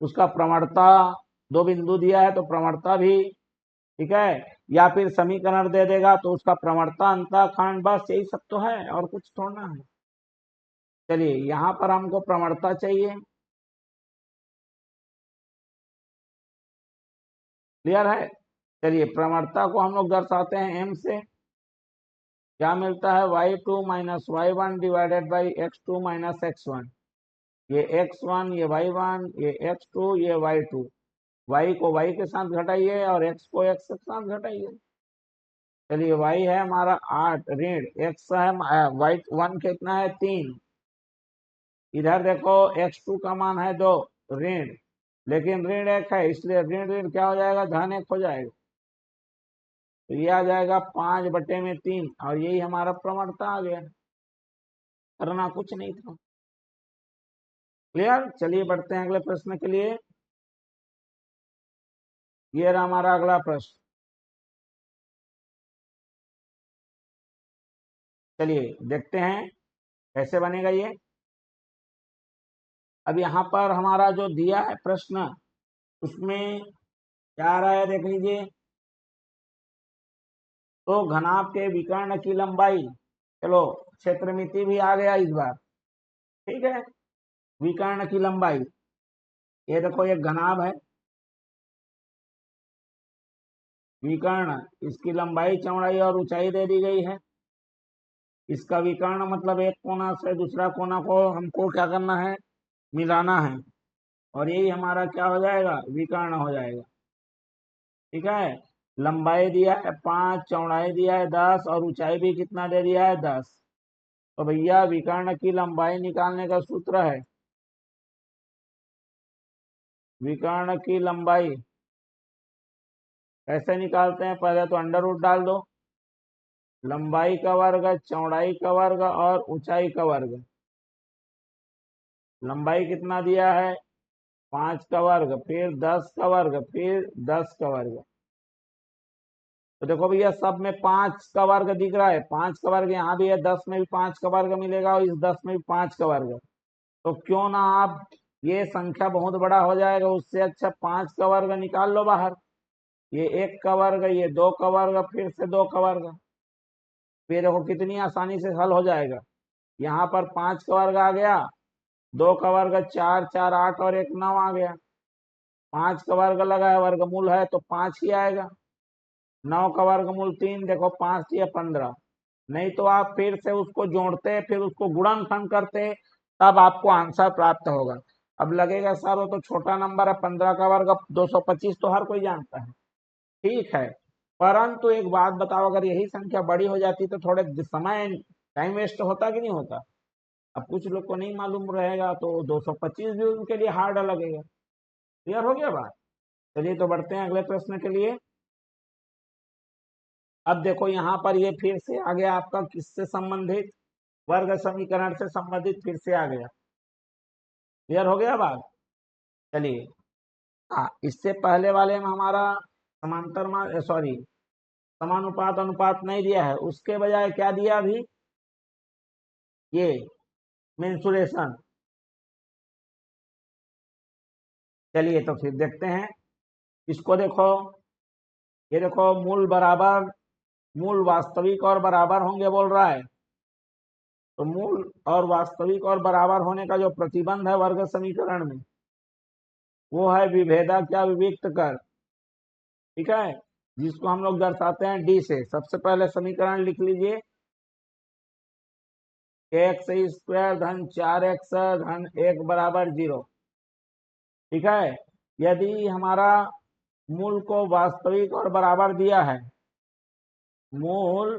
उसका प्रवणता, 2 बिंदु दिया है तो प्रवणता भी। ठीक है, या फिर समीकरण दे देगा तो उसका प्रवणता अंतःखंड, बस यही सब तो है और कुछ थोड़ा है। चलिए यहाँ पर हमको प्रवणता चाहिए, क्लियर है। चलिए प्रवणता को हम लोग दर्शाते हैं एम से। क्या मिलता है? y2 minus y1 divided by x2 minus x1। ये x1, ये y1, ये x2, ये y2। y को y के साथ घटाइए और x को x के साथ घटाइए। चलिए y है हमारा 8 ऋण, x है y1 कितना है? 3। इधर देखो x2 का मान है 2 ऋण, लेकिन ऋण 1 है इसलिए ऋण ऋण क्या हो जाएगा? धन 1 हो जाएगा। तो ये आ जाएगा 5 बटे में 3 और यही हमारा प्रवणता आ गया, करना कुछ नहीं था। क्लियर। चलिए बढ़ते हैं अगले प्रश्न के लिए। ये रहा हमारा अगला प्रश्न। चलिए देखते हैं कैसे बनेगा ये। अब यहाँ पर हमारा जो दिया है प्रश्न उसमें क्या आ रहा है देख लीजिए। तो घनाभ के विकर्ण की लंबाई, चलो क्षेत्रमिति भी आ गया इस बार, ठीक है। विकर्ण की लंबाई, ये देखो एक घनाभ है विकर्ण, इसकी लंबाई चौड़ाई और ऊंचाई दे दी गई है। इसका विकर्ण मतलब एक कोना से दूसरा कोना को हमको क्या करना है, मिलाना है, और यही हमारा क्या हो जाएगा, विकर्ण हो जाएगा, ठीक है। लंबाई दिया है 5, चौड़ाई दिया है 10 और ऊंचाई भी कितना दे दिया है 10। तो भैया विकर्ण की लंबाई निकालने का सूत्र है, विकर्ण की लंबाई कैसे निकालते हैं, पहले तो अंडर रूट डाल दो, लंबाई का वर्ग, चौड़ाई का वर्ग और ऊंचाई का वर्ग। लंबाई कितना दिया है 5 का वर्ग, फिर 10 का वर्ग, फिर 10 का वर्ग। तो देखो भैया सब में 5 का वर्ग दिख रहा है, 5 का वर्ग यहाँ भी है, 10 में भी 5 का वर्ग मिलेगा और इस 10 में भी 5 का वर्ग। तो क्यों ना आप, ये संख्या बहुत बड़ा हो जाएगा, उससे अच्छा 5 का वर्ग निकाल लो बाहर। ये 1 का वर्ग, ये 2 का वर्ग, फिर से 2 का वर्ग। फिर देखो कितनी आसानी से हल हो जाएगा। यहाँ पर 5 का वर्ग आ गया, 2 का वर्ग 4, 4 8 और 1 9 आ गया। 5 का वर्ग लगा है, वर्गमूल है तो 5 ही आएगा। 9 का वर्गमूल 3, देखो 5 या 15। नहीं तो आप फिर से उसको जोड़ते, फिर उसको गुणनखंड करते, तब आपको आंसर प्राप्त होगा। अब लगेगा सर वो तो छोटा नंबर है, 15 का वर्ग 225 तो हर कोई जानता है, ठीक है। परंतु एक बात बताओ, अगर यही संख्या बड़ी हो जाती तो थोड़े समय, टाइम वेस्ट होता कि नहीं होता। अब कुछ लोग को नहीं मालूम रहेगा तो 225 भी उनके लिए हार्ड लगेगा। क्लियर हो गया बात। चलिए तो बढ़ते हैं अगले प्रश्न के लिए। अब देखो यहाँ पर ये फिर से आ गया आपका किससे संबंधित, वर्ग समीकरण से संबंधित फिर से आ गया। क्लियर हो गया बात। चलिए, हाँ इससे पहले वाले में हमारा समांतर सॉरी समानुपात अनुपात नहीं दिया है, उसके बजाय क्या दिया अभी, ये मेंसुरेशन। चलिए तो फिर देखते हैं इसको। देखो ये देखो मूल बराबर, मूल वास्तविक और बराबर होंगे बोल रहा है। तो मूल और वास्तविक और बराबर होने का जो प्रतिबंध है वर्ग समीकरण में, वो है विभेदा क्या विविक्त कर, ठीक है, जिसको हम लोग दर्शाते हैं डी से। सबसे पहले समीकरण लिख लीजिए, एक्स स्क्वायर धन 4x धन 1 बराबर 0, ठीक है। यदि हमारा मूल को वास्तविक और बराबर दिया है, मूल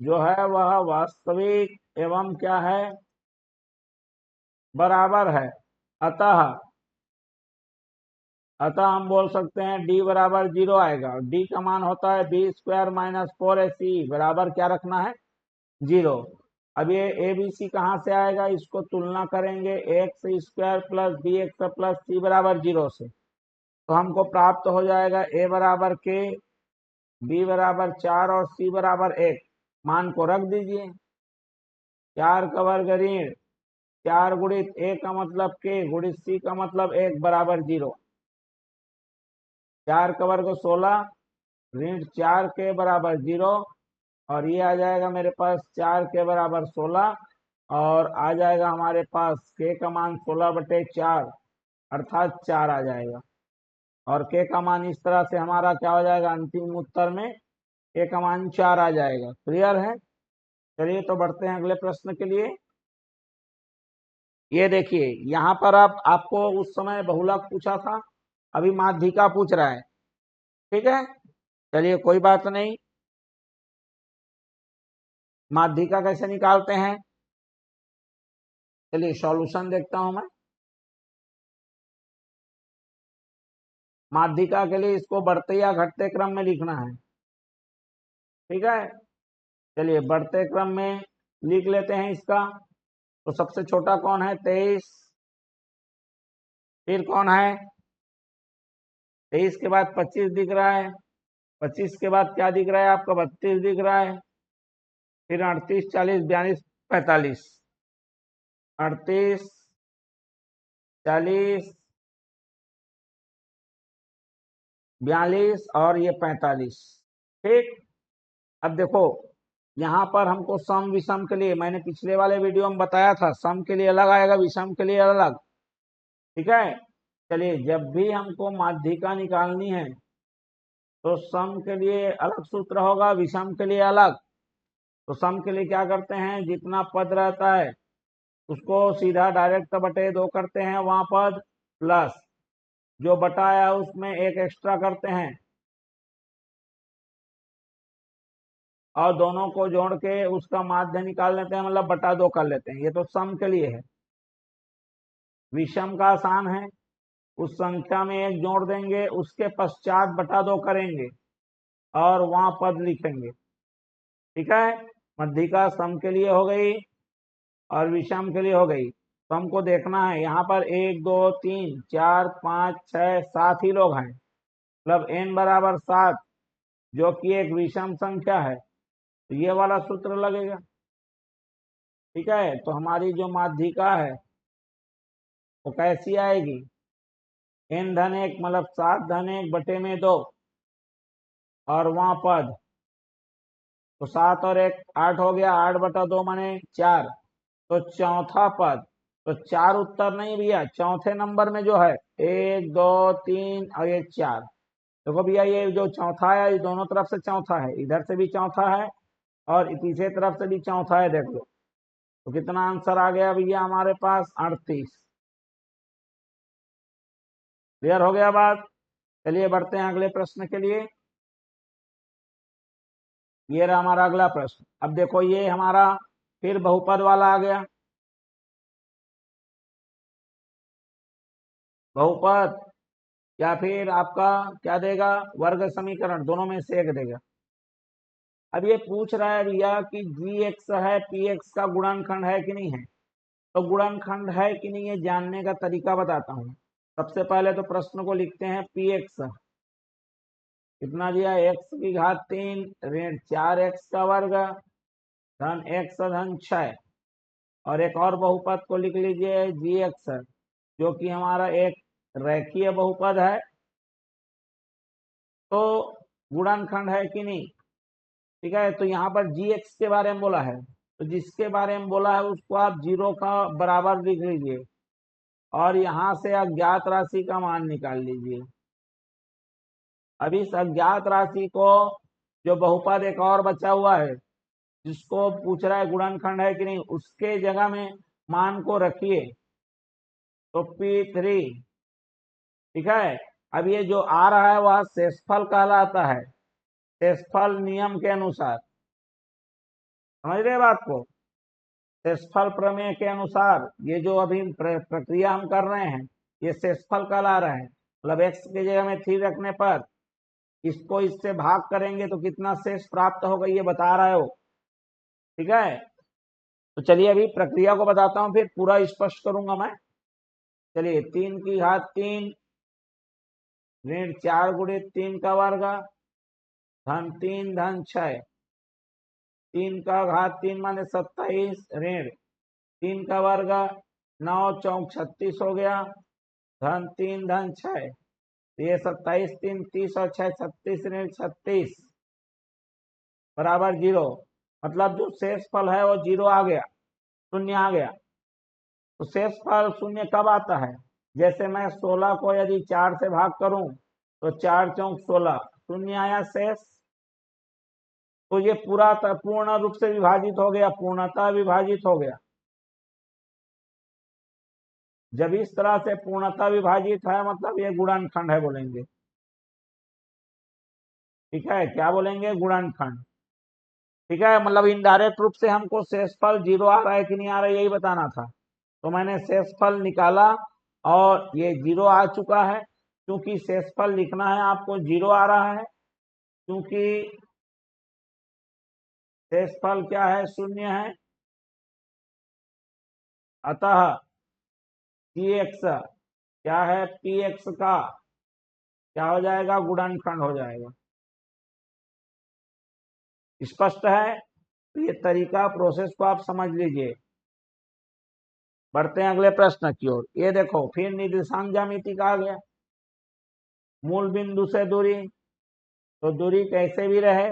जो है वह वास्तविक एवं क्या है, बराबर है, अतः अतः हम बोल सकते हैं डी बराबर 0 आएगा। डी का मान होता है बी स्क्वायर माइनस 4ac बराबर क्या रखना है, 0। अब ये ए बी सी कहाँ से आएगा, इसको तुलना करेंगे x square plus B x plus C बराबर 0 से, तो हमको प्राप्त हो जाएगा ए बराबर के, बी बराबर 4 और सी बराबर 1। मान को रख दीजिए, 4 का वर्ग ऋण 4 गुणित ए का मतलब के गुणित सी का मतलब 1 बराबर 0। 4 का वर्ग 16 ऋण 4 के बराबर 0, और ये आ जाएगा मेरे पास 4 के बराबर 16, और आ जाएगा हमारे पास के का मान 16/4 अर्थात 4 आ जाएगा। और के का मान इस तरह से हमारा क्या हो जाएगा, अंतिम उत्तर में के का मान 4 आ जाएगा। क्लियर है। चलिए तो बढ़ते हैं अगले प्रश्न के लिए। ये देखिए यहाँ पर अब आपको उस समय बहुलक पूछा था, अभी माध्यिका पूछ रहा है, ठीक है। चलिए कोई बात नहीं, माध्यिका कैसे निकालते हैं, चलिए सॉल्यूशन देखता हूं मैं। माध्यिका के लिए इसको बढ़ते या घटते क्रम में लिखना है, ठीक है। चलिए बढ़ते क्रम में लिख लेते हैं इसका। तो सबसे छोटा कौन है, 23, फिर कौन है 23 के बाद 25 दिख रहा है, 25 के बाद क्या दिख रहा है आपका, 32 दिख रहा है, फिर 38 40 42 45, 38 40 42 और ये 45, ठीक। अब देखो यहाँ पर हमको सम विषम के लिए, मैंने पिछले वाले वीडियो में बताया था, सम के लिए अलग आएगा, विषम के लिए अलग। ठीक है, चलिए जब भी हमको माध्यिका निकालनी है तो सम के लिए अलग सूत्र होगा, विषम के लिए अलग। तो सम के लिए क्या करते हैं, जितना पद रहता है उसको सीधा डायरेक्ट बटे 2 करते हैं, वहां पद प्लस जो बटाया उसमें एक एक्स्ट्रा करते हैं और दोनों को जोड़ के उसका माध्य निकाल लेते हैं, मतलब बटा 2 कर लेते हैं। ये तो सम के लिए है। विषम का आसान है, उस संख्या में एक जोड़ देंगे, उसके पश्चात बटा 2 करेंगे और वहां पद लिखेंगे। ठीक है, मध्यिका सम के लिए हो गई और विषम के लिए हो गई। तो हमको देखना है यहाँ पर 1 2 3 4 5 6 7 ही लोग हैं, मतलब n बराबर 7, जो कि एक विषम संख्या है, तो ये वाला सूत्र लगेगा। ठीक है, तो हमारी जो माध्यिका है वो कैसी आएगी, n धन 1 मतलब 7 धन 1 बटे में 2 और वहां पद, तो 7 और 1 8 हो गया, 8 बटा 2 माने 4, तो चौथा पद। तो 4 उत्तर नहीं भैया, चौथे नंबर में जो है 1 2 3 और ये 4। देखो भैया ये जो चौथा है ये दोनों तरफ से चौथा है, इधर से भी चौथा है और तीसरे तरफ से भी चौथा है, देख लो। तो कितना आंसर आ गया भैया हमारे पास, 38। क्लियर हो गया बात। चलिए बढ़ते हैं अगले प्रश्न के लिए। ये रहा हमारा अगला प्रश्न। अब देखो ये हमारा फिर बहुपद वाला आ गया। बहुपद या फिर आपका क्या देगा, वर्ग समीकरण, दोनों में से एक देगा। अब ये पूछ रहा है भैया कि जी एक्स है पी एक्स का गुणनखंड है कि नहीं है। तो गुणनखंड है कि नहीं, ये जानने का तरीका बताता हूँ। सबसे पहले तो प्रश्न को लिखते हैं, पी एक्स कितना दिया, एक्स की घात 3 ऋण 4x का वर्ग धन x धन 6। और एक और बहुपद को लिख लीजिए जी एक्स, जो कि हमारा एक रेखीय बहुपद है। तो गुणनखंड है कि नहीं। ठीक है, तो यहाँ पर जी एक्स के बारे में बोला है, तो जिसके बारे में बोला है उसको आप 0 का बराबर लिख लीजिए और यहाँ से अज्ञात राशि का मान निकाल लीजिए। अब इस अज्ञात राशि को, जो बहुपद एक और बचा हुआ है जिसको पूछ रहा है गुणनखंड है कि नहीं, उसके जगह में मान को रखिए, तो P3। ठीक है, अब ये जो आ रहा है वह शेषफल कहलाता है, शेषफल नियम के अनुसार। समझ रहे बात को, शेषफल प्रमेय के अनुसार ये जो अभी प्रक्रिया हम कर रहे हैं ये शेषफल कहला रहे हैं। मतलब x की जगह में 3 रखने पर इसको इससे भाग करेंगे तो कितना शेष प्राप्त होगा ये बता रहा है वो। ठीक है, तो चलिए अभी प्रक्रिया को बताता हूँ, फिर पूरा स्पष्ट करूंगा मैं। चलिए 3 की घात 3 ऋण 4 गुणित 3 का वर्ग धन 3 धन 6। 3 का घात 3 माने 27 ऋण 3 का वर्ग 9 चौक 36 हो गया धन 3 धन 6। ये 27 3 30 और 6 36 ऋण 36 बराबर 0। मतलब जो शेष फल है वो 0 आ गया, शून्य आ गया। तो शेष फल शून्य कब आता है, जैसे मैं 16 को यदि 4 से भाग करूं तो 4 चौक 16 शून्य आया शेष। तो ये पूरा पूर्ण रूप से विभाजित हो गया, पूर्णतः विभाजित हो गया। जब इस तरह से पूर्णतः विभाजित है मतलब ये गुणनखंड है बोलेंगे। ठीक है, क्या बोलेंगे, गुणनखंड। ठीक है, मतलब इनडायरेक्ट रूप से हमको शेषफल 0 आ रहा है कि नहीं आ रहा है यही बताना था। तो मैंने शेषफल निकाला और ये 0 आ चुका है। क्योंकि शेषफल लिखना है आपको 0 आ रहा है, क्योंकि शेषफल क्या है, शून्य है। अतः पी एक्स क्या है, पी एक्स का क्या हो जाएगा, गुणनखंड हो जाएगा। स्पष्ट है, तो ये तरीका प्रोसेस को आप समझ लीजिए। बढ़ते हैं अगले प्रश्न की ओर। ये देखो फिर निर्देशांक ज्यामिति का आ गया, मूल बिंदु से दूरी। तो दूरी कैसे भी रहे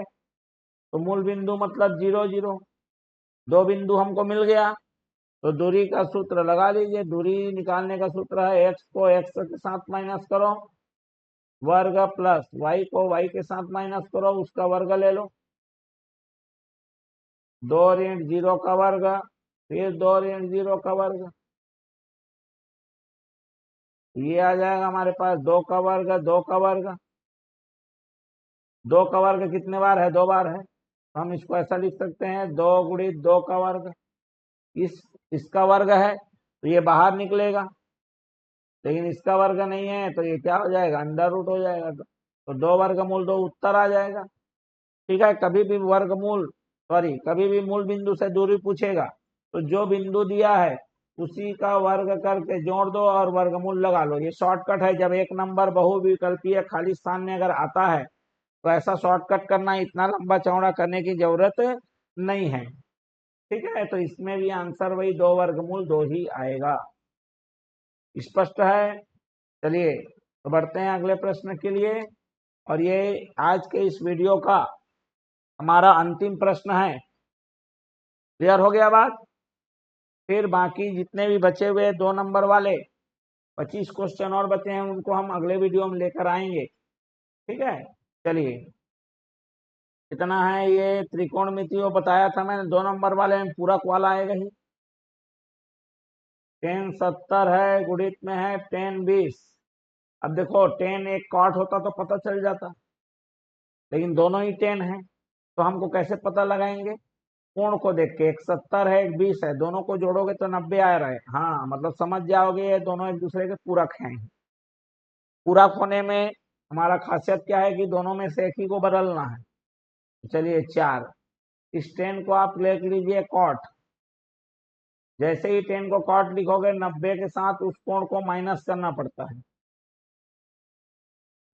तो मूल बिंदु मतलब 0 0, 2 बिंदु हमको मिल गया। तो दूरी का सूत्र लगा लीजिए। दूरी निकालने का सूत्र है x को x के साथ माइनस करो वर्ग प्लस y को y के साथ माइनस करो उसका वर्ग ले लो। 2 ऋण 0 का वर्ग फिर 2 ऋण 0 का वर्ग, ये आ जाएगा हमारे पास 2 का वर्ग 2 का वर्ग। 2 का वर्ग कितने बार है? 2 बार है। तो हम इसको ऐसा लिख सकते हैं 2 गुणित 2 का वर्ग। इसका वर्ग है तो ये बाहर निकलेगा, लेकिन इसका वर्ग नहीं है तो ये क्या हो जाएगा? अंडर रूट हो जाएगा। तो 2 वर्गमूल 2 उत्तर आ जाएगा। ठीक है। कभी भी मूल बिंदु से दूरी पूछेगा तो जो बिंदु दिया है उसी का वर्ग करके जोड़ दो और वर्गमूल लगा लो। ये शॉर्टकट है। जब एक नंबर बहुविकल्पीय खाली स्थान में अगर आता है तो ऐसा शॉर्टकट करना, इतना लंबा चौड़ा करने की जरूरत नहीं है। ठीक है। तो इसमें भी आंसर वही 2 वर्गमूल 2 ही आएगा। स्पष्ट है? चलिए तो बढ़ते हैं अगले प्रश्न के लिए। और ये आज के इस वीडियो का हमारा अंतिम प्रश्न है। क्लियर हो गया बात? फिर बाकी जितने भी बचे हुए 2 नंबर वाले 25 क्वेश्चन और बचे हैं उनको हम अगले वीडियो में लेकर आएंगे। ठीक है। चलिए कितना है ये त्रिकोणमिति वो बताया था मैंने, 2 नंबर वाले में पूरक वाला आएगा ही। 10 70 है, गुणित में है 10 20। अब देखो 10 एक कॉट होता तो पता चल जाता, लेकिन दोनों ही 10 है तो हमको कैसे पता लगाएंगे? कोण को देख के, एक 70 है एक 20 है, दोनों को जोड़ोगे तो 90 आ रहा है। हाँ मतलब समझ जाओगे ये दोनों एक दूसरे के पूरक हैं। पूरक होने में हमारा खासियत क्या है कि दोनों में से एक ही को बदलना है। चलिए 4, इस 10 को आप ले लीजिए कॉट। जैसे ही 10 को कॉट लिखोगे 90 के साथ उस कोण को माइनस करना पड़ता है।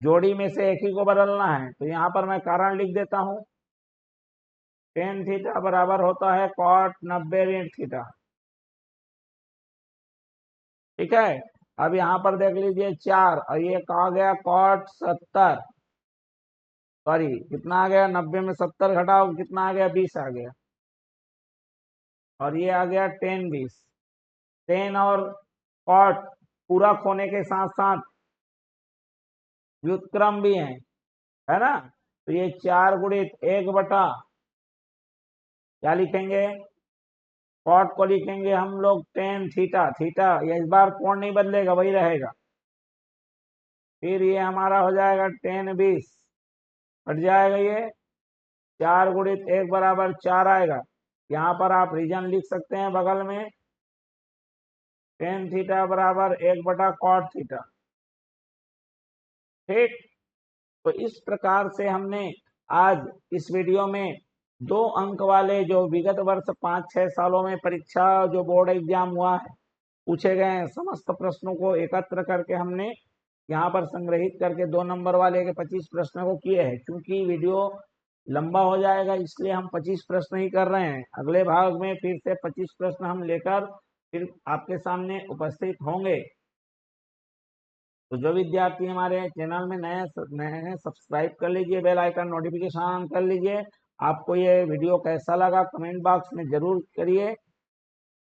जोड़ी में से एक ही को बदलना है तो यहाँ पर मैं कारण लिख देता हूँ। टेन थीटा बराबर होता है कॉट 90 ऋण थीटा। ठीक है। अब यहाँ पर देख लीजिए 4 और ये कहा गया कॉट 70, सॉरी कितना आ गया? 90 में 70 घटाओ कितना आ गया? 20 आ गया। और ये आ गया 10 20। 10 और कॉट पूरक होने के साथ साथ व्युत्क्रम भी है ना? तो ये 4 गुणित 1 बटा क्या लिखेंगे? कॉट को लिखेंगे हम लोग 10 थीटा। थीटा ये इस बार कोण नहीं बदलेगा, वही रहेगा। फिर ये हमारा हो जाएगा 10 20, हट जाएगा ये। 4 गुणित 1 बराबर 4 आएगा। यहाँ पर आप रीजन लिख सकते हैं बगल में, 10 थीटा बराबर 1 बटा कॉट थीटा। ठीक। तो इस प्रकार से हमने आज इस वीडियो में 2 अंक वाले जो विगत वर्ष 5-6 सालों में परीक्षा जो बोर्ड एग्जाम हुआ है पूछे गए हैं समस्त प्रश्नों को एकत्र करके हमने यहाँ पर संग्रहित करके 2 नंबर वाले के 25 प्रश्नों को किए हैं। क्योंकि वीडियो लंबा हो जाएगा इसलिए हम 25 प्रश्न ही कर रहे हैं। अगले भाग में फिर से 25 प्रश्न हम लेकर फिर आपके सामने उपस्थित होंगे। तो जो विद्यार्थी हमारे चैनल में नए हैं सब्सक्राइब कर लीजिए, बेल आइकन नोटिफिकेशन ऑन कर लीजिए। आपको ये वीडियो कैसा लगा कमेंट बॉक्स में जरूर करिए,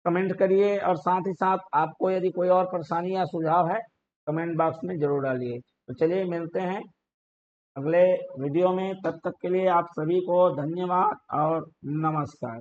कमेंट करिए। और साथ ही साथ आपको यदि कोई और परेशानी या सुझाव है कमेंट बॉक्स में जरूर डालिए। तो चलिए मिलते हैं अगले वीडियो में, तब तक के लिए आप सभी को धन्यवाद और नमस्कार।